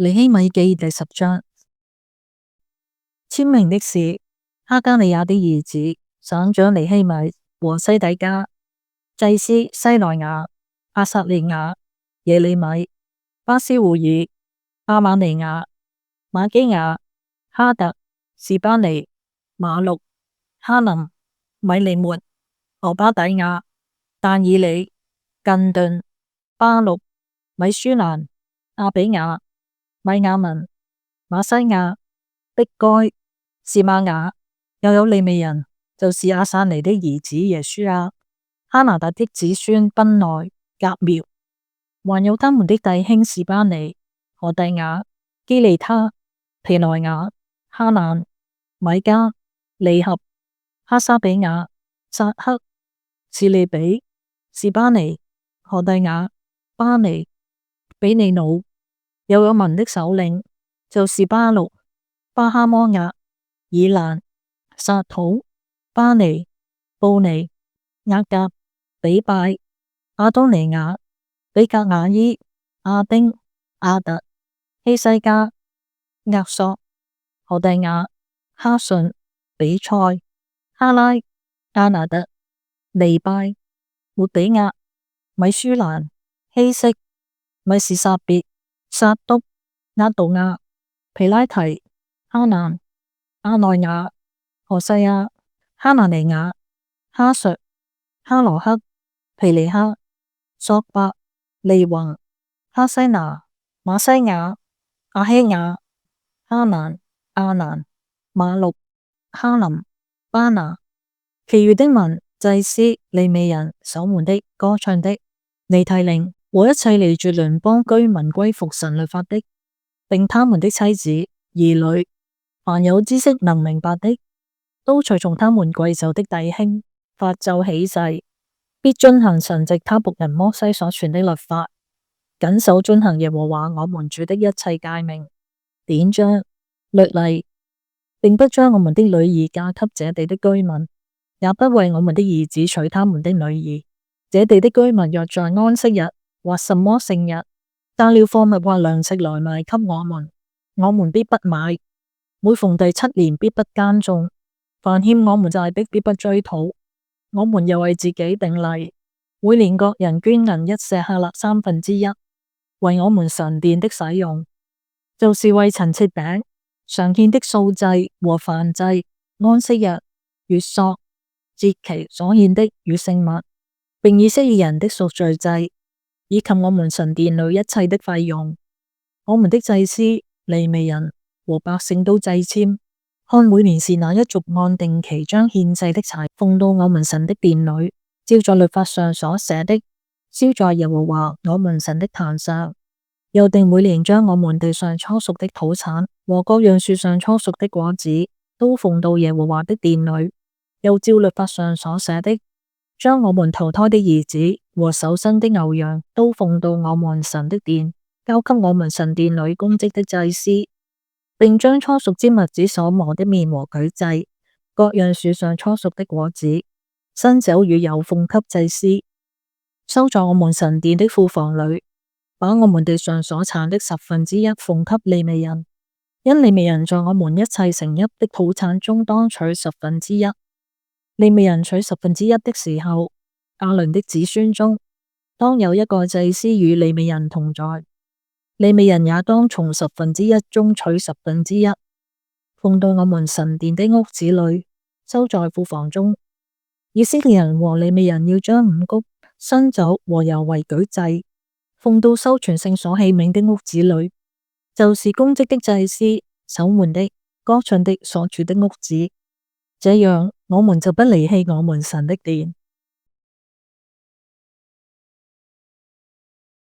尼希米記第10章。簽名的是哈加利亞的兒子省長尼希米和西底家、祭司西萊雅、阿撒利雅、耶利米、巴斯戶爾、阿瑪尼雅、瑪基雅、哈特、士巴尼、馬錄、哈林、米利末、俄巴底亞、但以理、近頓、巴錄、米舒蘭、阿比雅、米亞文、馬西亞、碧該、士瑪雅，又有利未人，就是阿撒尼的兒子耶書亞、哈拿達的子孫賓內、甲苗，還有他們的弟兄士巴尼、何第雅、基利他、皮萊雅、哈蘭、米加、利合、哈沙比雅、撒克、士利比、士巴尼、何第雅、巴尼、比尼努，又有民的首領，就是巴錄、巴哈摩亞、以蘭、撒土、巴尼、布尼、押甲、比拜、阿多尼雅、比格雅伊、阿丁、阿特、希西家、押索、何第雅、哈順、比賽、哈拉、阿拿特、尼拜、末比亞、米舒蘭、希色、米士撒別、撒督、押杜亞、皮拉提、哈南、阿內雅、何西亞、哈拿尼雅、哈述、哈羅克、皮尼哈、索伯、利宏、哈西拿、馬西亞、阿希雅、哈蘭、阿蘭、馬錄、哈林、巴拿，其餘的民、祭司、利未人、守門的、歌唱的、尼提寧和一切離絕鄰邦居民歸服神律法的，並他們的妻子、兒女，凡有知識能明白的，都隨從他們貴冑的弟兄發咒起誓，必遵行神藉他僕人摩西所傳的律法，謹守遵行耶和華我們主的一切誡命、典章、律例，並不將我們的女兒嫁給這地的居民，也不為我們的兒子娶他們的女兒。這地的居民若在安息日或什麼聖日帶了貨物或糧食來賣給我們必不買。每逢第7年必不耕種，凡欠我們債的必不追討。我們又為自己定例，每年各人捐銀1舍客勒1/3，為我們神殿的使用，就是為陳設餅、常獻的素祭和燔祭、安息日、月朔、節期所獻的與聖物，並以色列人的贖罪祭，以及我們神殿裏一切的費用。我們的祭司、利未人和百姓都掣籤，看每年是哪一族按定期將獻祭的柴奉到我們神的殿裏，照在律法上所寫的，燒在耶和華我們神的壇上。又定每年將我們地上初熟的土產和各樣樹上初熟的果子都奉到耶和華的殿裏。又照律法上所寫的，將我們頭胎的兒子和首生的牛羊都奉到我們神的殿，交給我們神殿裏供職的祭司，並將初熟之麥子所磨的麵和舉祭，各樣樹上初熟的果子、新酒與油奉給祭司，收在我們神殿的庫房裏。把我們地上所產的1/10奉給利未人，因利未人在我們一切城邑的土產中當取1/10。利未人取1/10的時候，亞倫的子孫中當有一個祭司與利未人同在，利未人也當從1/10中取1/10，奉到我們神殿的屋子裏，收在庫房中。以色列人和利未人要將五穀、新酒和油為舉祭，奉到收存聖所器皿的屋子裏，就是供職的祭司、守門的、歌唱的所住的屋子。這樣，我們就不離棄我們神的殿。